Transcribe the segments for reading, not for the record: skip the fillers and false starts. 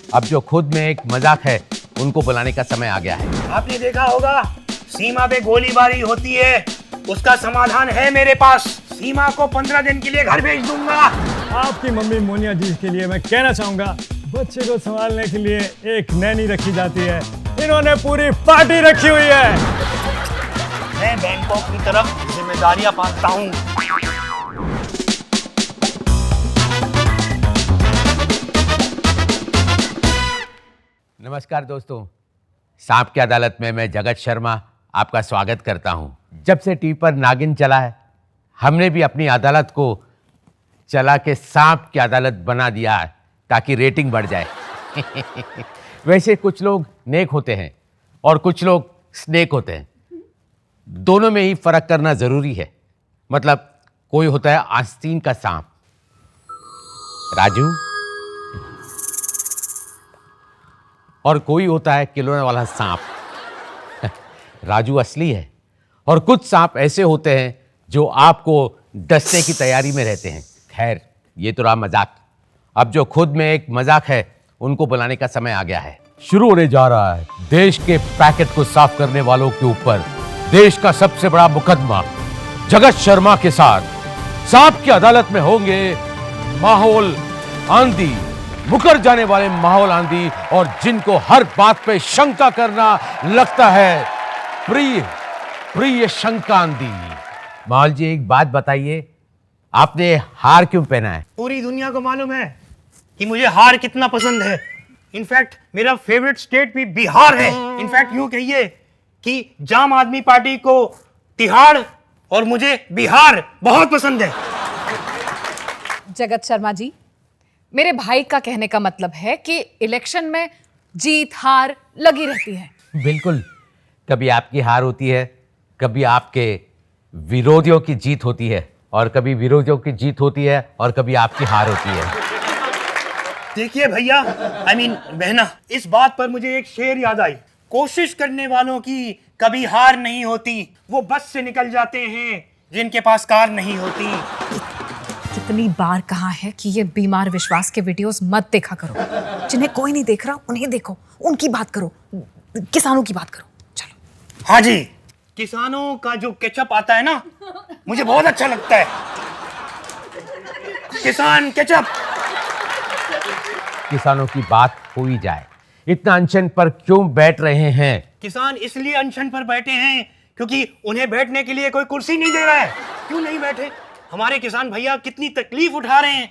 अब जो खुद में एक मजाक है उनको बुलाने का समय आ गया है। आपने देखा होगा सीमा पे गोलीबारी होती है, उसका समाधान है मेरे पास। सीमा को 15 दिन के लिए घर भेज दूंगा। आपकी मम्मी मोनिया जी के लिए मैं कहना चाहूंगा, बच्चे को संभालने के लिए एक नैनी रखी जाती है, इन्होंने पूरी पार्टी रखी हुई है। मैं बैंकॉक की तरफ जिम्मेदारियां पालता हूँ। नमस्कार दोस्तों, सांप की अदालत में मैं जगत शर्मा आपका स्वागत करता हूं। जब से टीवी पर नागिन चला है, हमने भी अपनी अदालत को चला के सांप की अदालत बना दिया है ताकि रेटिंग बढ़ जाए। वैसे कुछ लोग नेक होते हैं और कुछ लोग स्नेक होते हैं, दोनों में ही फर्क करना जरूरी है। मतलब कोई होता है आस्तीन का सांप राजू, और कोई होता है किलोने वाला सांप राजू असली है। और कुछ सांप ऐसे होते हैं जो आपको डसने की तैयारी में रहते हैं। खैर, ये तो रहा मजाक। अब जो खुद में एक मजाक है उनको बुलाने का समय आ गया है। शुरू होने जा रहा है देश के पैकेट को साफ करने वालों के ऊपर देश का सबसे बड़ा मुकदमा। जगत शर्मा के साथ सांप की अदालत में होंगे माहौल आंधी, मुकर जाने वाले माहौल आंधी, और जिनको हर बात पे शंका करना लगता है प्रिय प्रिय शंका आंधी। माहौल जी, एक बात बताइए, आपने हार क्यों पहना है? पूरी दुनिया को मालूम है कि मुझे हार कितना पसंद है। इनफैक्ट मेरा फेवरेट स्टेट भी बिहार है। इनफैक्ट यूं कहिए कि जाम आदमी पार्टी को तिहाड़ और मुझे बिहार बहुत पसंद है। जगत शर्मा जी, मेरे भाई का कहने का मतलब है कि इलेक्शन में जीत हार लगी रहती है। बिल्कुल, कभी आपकी हार होती है, कभी आपके विरोधियों की जीत होती है, और कभी विरोधियों की जीत होती है और कभी आपकी हार होती है। देखिए भैया, बहना, इस बात पर मुझे एक शेर याद आई। कोशिश करने वालों की कभी हार नहीं होती, वो बस से निकल जाते हैं जिनके पास कार नहीं होती। कितनी बार कहा है कि ये बीमार विश्वास के वीडियोस मत देखा करो। जिन्हें कोई नहीं देख रहा उन्हें देखो, उनकी बात करो, किसानों की बात करो। चलो। हाँ जी, किसानों का जो केचप आता है ना, मुझे बहुत अच्छा लगता है। किसान केचप। किसानों की बात हो ही जाए, इतना अनशन पर क्यों बैठ रहे हैं? किसान इसलिए अनशन पर बैठे हैं क्योंकि उन्हें बैठने के लिए कोई कुर्सी नहीं दे रहा है। क्यों नहीं बैठे? हमारे किसान भैया कितनी तकलीफ उठा रहे हैं।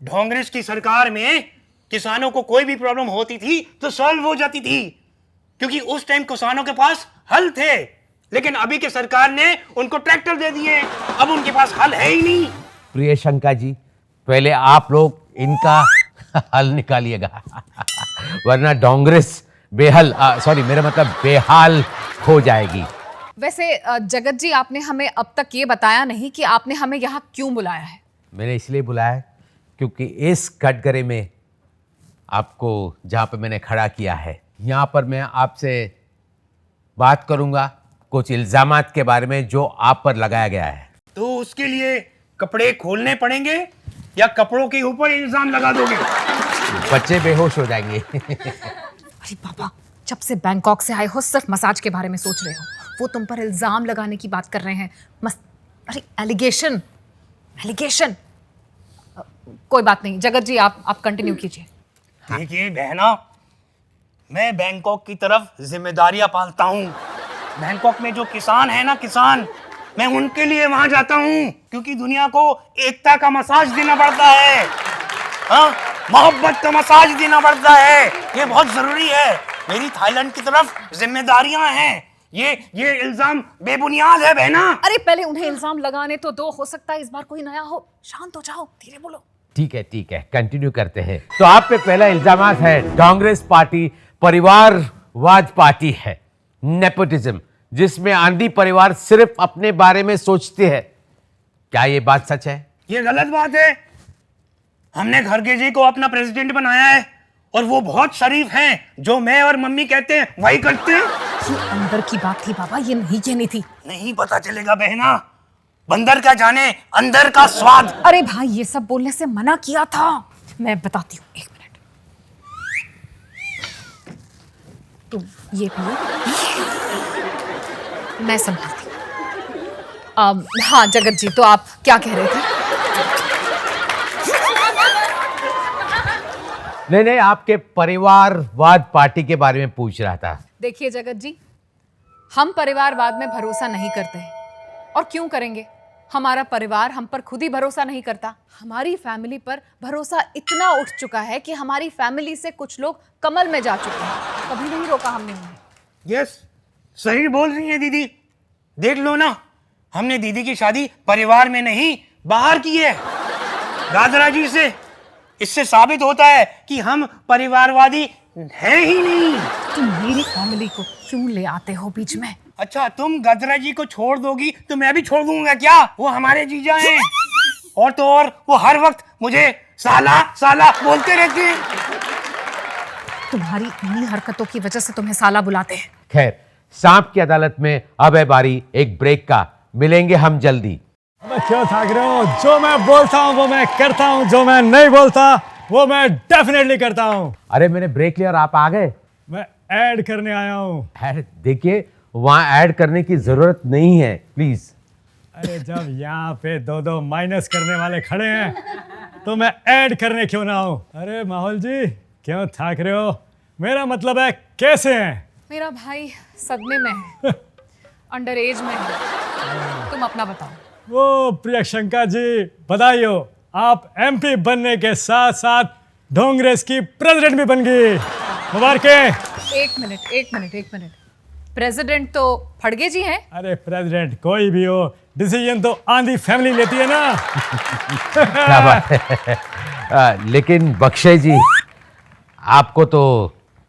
कांग्रेस की सरकार में किसानों को कोई भी प्रॉब्लम होती थी तो सॉल्व हो जाती थी, क्योंकि उस टाइम किसानों के पास हल थे। लेकिन अभी की सरकार ने उनको ट्रैक्टर दे दिए, अब उनके पास हल है ही नहीं। प्रिय शंका जी, पहले आप लोग इनका हल निकालिएगा वरना कांग्रेस मेरा मतलब बेहाल हो जाएगी। वैसे जगत जी, आपने हमें अब तक ये बताया नहीं कि आपने हमें यहाँ क्यों बुलाया है। मैंने इसलिए बुलाया है क्योंकि इस कटघरे में आपको जहाँ पे मैंने खड़ा किया है, यहाँ पर मैं आपसे बात करूँगा कुछ इल्जामात के बारे में जो आप पर लगाया गया है। तो उसके लिए कपड़े खोलने पड़ेंगे या कपड़ों के ऊपर इल्जाम लगा दोगे? बच्चे बेहोश हो जाएंगे। अरे बाबा, जब से बैंकॉक से आए हो सिर्फ मसाज के बारे में सोच रहे हो। वो तुम पर इल्जाम लगाने की बात कर रहे हैं। अरे एलिगेशन। कोई बात नहीं, जगत जी आप कंटिन्यू कीजिए। देखिए बहना, मैं बैंकॉक की तरफ जिम्मेदारियां पालता हूँ। बैंकॉक में जो किसान है ना, किसान, मैं उनके लिए वहां जाता हूँ क्योंकि दुनिया को एकता का मसाज देना पड़ता है। हाँ, मोहब्बत का मसाज देना पड़ता है, ये बहुत जरूरी है। मेरी थाईलैंड की तरफ जिम्मेदारियां हैं। ये इल्जाम बेबुनियाद है बहना। अरे पहले उन्हें इल्जाम लगाने तो दो, हो सकता है इस बार कोई नया हो। शांत हो जाओ, धीरे बोलो। ठीक है, कंटिन्यू करते हैं। तो आप पे पहला इल्जाम है कांग्रेस पार्टी परिवारवाद पार्टी है, नेपोटिज्म, जिसमें आंधी परिवार सिर्फ अपने बारे में सोचते हैं। क्या ये बात सच है? ये गलत बात है। हमने खड़गे जी को अपना प्रेसिडेंट बनाया है और वो बहुत शरीफ हैं। जो मैं और मम्मी कहते हैं वही करते हैं। ये अंदर की बात थी बाबा, ये नहीं कहनी थी। नहीं पता चलेगा बहना, बंदर का जाने अंदर का स्वाद। अरे भाई, ये सब बोलने से मना किया था। मैं बताती हूँ, एक मिनट। तुम ये पियो, मैं संभालती हूँ। हाँ जगत जी, तो आप क्या कह रहे थे? नहीं, आपके परिवारवाद पार्टी के बारे में पूछ रहा था। देखिए जगत जी, हम परिवारवाद में भरोसा नहीं करते हैं, और क्यों करेंगे? हमारा परिवार हम पर खुद ही भरोसा नहीं करता। हमारी फैमिली पर भरोसा इतना उठ चुका है कि हमारी फैमिली से कुछ लोग कमल में जा चुके हैं। कभी नहीं रोका हमने उन्हें। यस, सही बोल रही है दीदी। देख लो ना, हमने दीदी की शादी परिवार में नहीं बाहर की है, दादरा जी से। इससे साबित होता है कि हम परिवारवादी हैं ही नहीं। तुम मेरी फैमिली को क्यों ले आते हो बीच में? अच्छा, तुम गजरा जी को छोड़ दोगी तो मैं भी छोड़ दूंगा क्या? वो हमारे जीजा हैं। और तो और वो हर वक्त मुझे साला साला बोलते रहते हैं। तुम्हारी इन्हीं हरकतों की वजह से तुम्हें साला बुलाते हैं। खैर, सांप की अदालत में अब है बारी एक ब्रेक का। मिलेंगे हम जल्दी। मैं क्यों थाक रहा हूँ? जो मैं बोलता हूँ वो मैं करता हूँ, जो मैं नहीं बोलता वो मैं डेफिनेटली करता हूँ। अरे मैंने ब्रेक लिया और आप आ गए। मैं ऐड करने आया हूँ। अरे देखिए, वहां ऐड करने की जरूरत नहीं है, प्लीज। अरे जब यहाँ पे दो दो माइनस करने वाले खड़े हैं तो मैं ऐड करने क्यों ना हूँ? अरे माहौल जी, क्यों थाक रहे हो? मेरा मतलब है कैसे हैं? मेरा भाई सदमे में है, अंडर एज में है। तुम अपना बताओ। वो प्रियशंका जी, बधाई हो, आप एमपी बनने के साथ साथ कांग्रेस की प्रेसिडेंट भी बन गई। मुबारकें। एक मिनट। प्रेसिडेंट तो फड़गे जी हैं। अरे प्रेसिडेंट कोई भी हो, डिसीजन तो आंधी फैमिली लेती है ना। क्या बात है। लेकिन बख्शे जी, आपको तो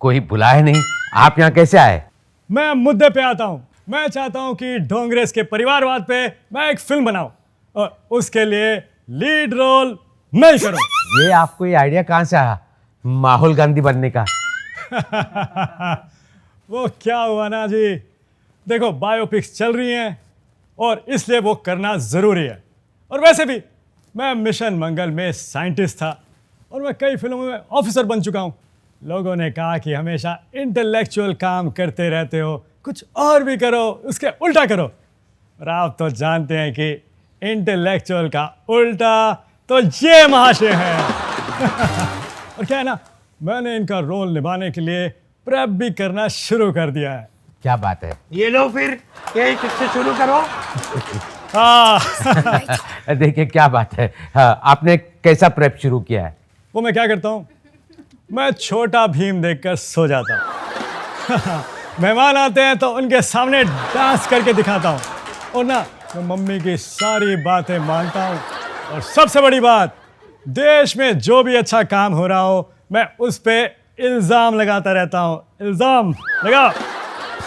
कोई बुलाया नहीं, आप यहाँ कैसे आए? मैं मुद्दे पे आता हूँ। मैं चाहता हूँ कि कांग्रेस के परिवारवाद पे मैं एक फिल्म बनाऊं, और उसके लिए लीड रोल मैं ही करूं। ये आपको ये आइडिया कहाँ से आया माहौल गांधी बनने का? वो क्या हुआ ना जी, देखो बायोपिक्स चल रही हैं और इसलिए वो करना ज़रूरी है। और वैसे भी मैं मिशन मंगल में साइंटिस्ट था और मैं कई फिल्मों में ऑफिसर बन चुका हूँ। लोगों ने कहा कि हमेशा इंटेलेक्चुअल काम करते रहते हो, कुछ और भी करो, उसके उल्टा करो। और आप तो जानते हैं कि इंटेलेक्चुअल का उल्टा तो ये महाशय है। और क्या है ना, मैंने इनका रोल निभाने के लिए प्रेप भी करना शुरू कर दिया है। क्या बात है? ये लो फिर, ये किससे शुरू करो। देखिए क्या बात है। हाँ, आपने कैसा प्रेप शुरू किया है? वो मैं क्या करता हूँ, मैं छोटा भीम देखकर सो जाता हूँ। मेहमान आते हैं तो उनके सामने डांस करके दिखाता हूँ, और ना मैं मम्मी की सारी बातें मानता हूँ। और सबसे बड़ी बात, देश में जो भी अच्छा काम हो रहा हो मैं उस पे इल्ज़ाम लगाता रहता हूँ। इल्ज़ाम लगाओ।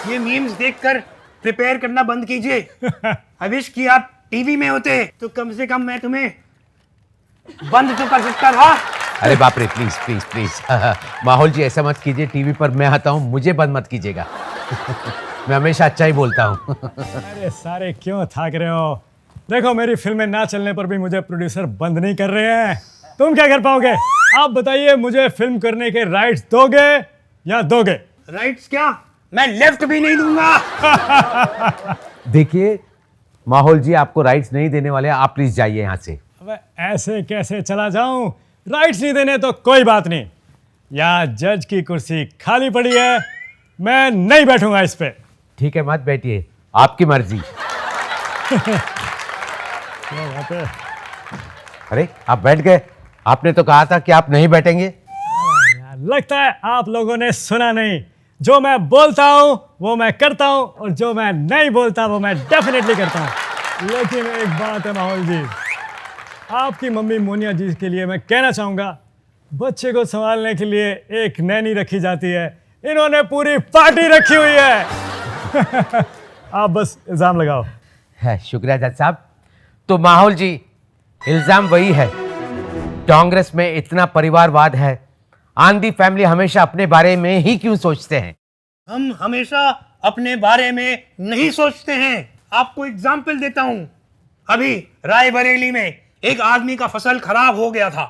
ये मीम्स देखकर प्रिपेयर करना बंद कीजिए। अविश की आप टीवी में होते तो कम से कम मैं तुम्हें बंद तो कर सकता था। अरे बाप रे, प्लीज प्लीज प्लीज। माहौल जी ऐसा मत कीजिए, टीवी पर मैं आता हूँ, मुझे बंद मत कीजिएगा। मैं हमेशा अच्छा ही बोलता हूँ। अरे सारे क्यों थाक रहे हो? देखो मेरी फिल्में ना चलने पर भी मुझे प्रोड्यूसर बंद नहीं कर रहे हैं। तुम क्या कर पाओगे? आप बताइए, मुझे फिल्म करने के राइट्स दोगे या दोगे? राइट्स क्या, मैं लेफ्ट भी नहीं दूंगा। देखिए माहौल जी आपको राइट्स नहीं देने वाले, आप प्लीज जाइए यहाँ से। अब ऐसे कैसे चला जाऊं? राइट्स नहीं देने तो कोई बात नहीं, यहाँ जज की कुर्सी खाली पड़ी है, मैं नहीं बैठूंगा इस पे। ठीक है, मत बैठिए, आपकी मर्जी। क्या बात है? अरे आप बैठ गए, आपने तो कहा था कि आप नहीं बैठेंगे। यार, लगता है आप लोगों ने सुना नहीं। जो मैं बोलता हूँ वो मैं करता हूँ, और जो मैं नहीं बोलता वो मैं डेफिनेटली करता हूँ। लेकिन एक बात है माहौल जी, आपकी मम्मी मोनिया जी के लिए मैं कहना चाहूँगा, बच्चे को संभालने के लिए एक नैनी रखी जाती है, इन्होंने पूरी पार्टी रखी हुई है। आप बस इल्ज़ाम लगाओ। है, शुक्रिया जज साहब। तो माहौल जी, इल्जाम वही है, कांग्रेस में इतना परिवारवाद है, आंधी फैमिली हमेशा अपने बारे में ही क्यों सोचते हैं? हम हमेशा अपने बारे में नहीं सोचते हैं। आपको एग्जाम्पल देता हूं। अभी रायबरेली में एक आदमी का फसल खराब हो गया था।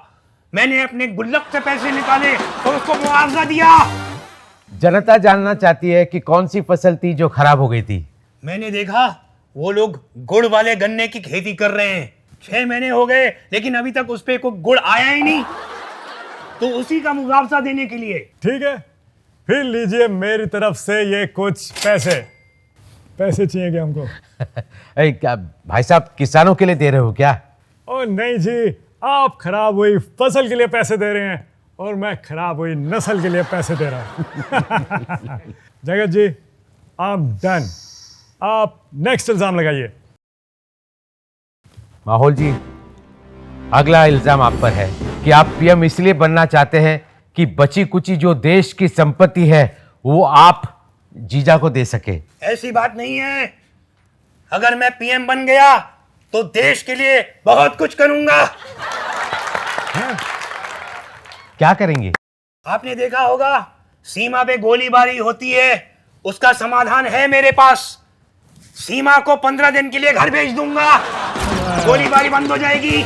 मैंने अपने गुल्लक से पैसे निकाले और उसको मुआवजा दिया। जनता जानना चाहती है कि कौन सी फसल थी जो खराब हो गई थी। मैंने देखा वो लोग गुड़ वाले गन्ने की खेती कर रहे हैं। 6 महीने हो गए लेकिन अभी तक उस पे कोई गुड़ आया ही नहीं, तो उसी का मुआवजा देने के लिए। ठीक है, फिर लीजिए मेरी तरफ से ये कुछ पैसे। पैसे चाहिए क्या हमको? अरे क्या भाई साहब, किसानों के लिए दे रहे हो क्या? ओ नहीं जी, आप खराब हुई फसल के लिए पैसे दे रहे हैं और मैं खराब हुई नस्ल के लिए पैसे दे रहा हूं। जगत जी, आई एम डन। आप नेक्स्ट इल्जाम लगाइए। माहौल जी, अगला इल्जाम आप पर है कि आप पीएम इसलिए बनना चाहते हैं कि बची कुची जो देश की संपत्ति है वो आप जीजा को दे सके। ऐसी बात नहीं है। अगर मैं पीएम बन गया तो देश के लिए बहुत कुछ करूंगा। क्या करेंगे? आपने देखा होगा सीमा पे गोलीबारी होती है, उसका समाधान है मेरे पास। सीमा को 15 दिन के लिए घर भेज दूंगा, गोलीबारी बंद हो जाएगी।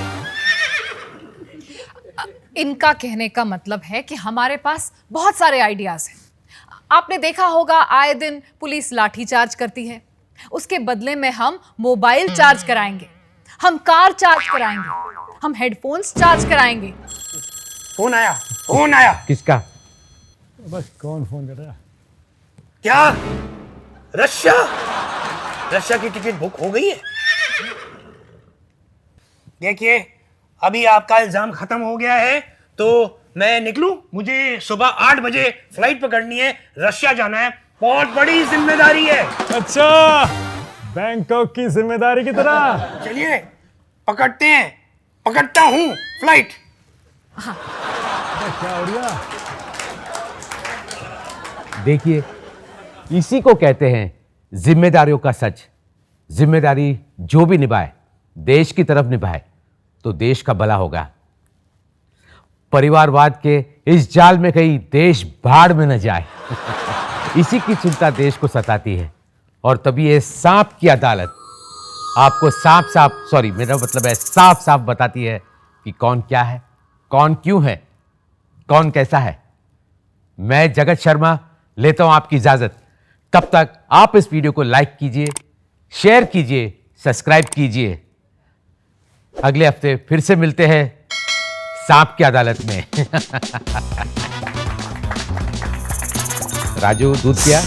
इनका कहने का मतलब है कि हमारे पास बहुत सारे आइडियाज हैं। आपने देखा होगा आए दिन पुलिस लाठी चार्ज करती है, उसके बदले में हम मोबाइल चार्ज कराएंगे, हम कार चार्ज कराएंगे, हम हेडफोन्स चार्ज कराएंगे। फोन आया, फोन आया। किसका? बस कौन फोन कर रहा है? क्या? रशिया? रशिया की टिकट बुक हो गई है? देखिए, अभी आपका इल्जाम खत्म हो गया है तो मैं निकलूं। मुझे सुबह 8 बजे फ्लाइट पकड़नी है, रशिया जाना है। बहुत बड़ी जिम्मेदारी है। अच्छा, बैंकॉक की जिम्मेदारी की तरह। चलिए पकड़ते हैं, पकड़ता हूं फ्लाइट। क्या हो गया? देखिए, इसी को कहते हैं जिम्मेदारियों का सच। जिम्मेदारी जो भी निभाए, देश की तरफ निभाए तो देश का भला होगा। परिवारवाद के इस जाल में कहीं देश भाड़ में न जाए। इसी की चिंता देश को सताती है और तभी ये सांप की अदालत आपको मेरा मतलब है साफ साफ बताती है कि कौन क्या है, कौन क्यों है, कौन कैसा है। मैं जगत शर्मा लेता हूं आपकी इजाजत। तब तक आप इस वीडियो को लाइक कीजिए, शेयर कीजिए, सब्सक्राइब कीजिए। अगले हफ्ते फिर से मिलते हैं सांप की अदालत में। राजू, दूध पिया?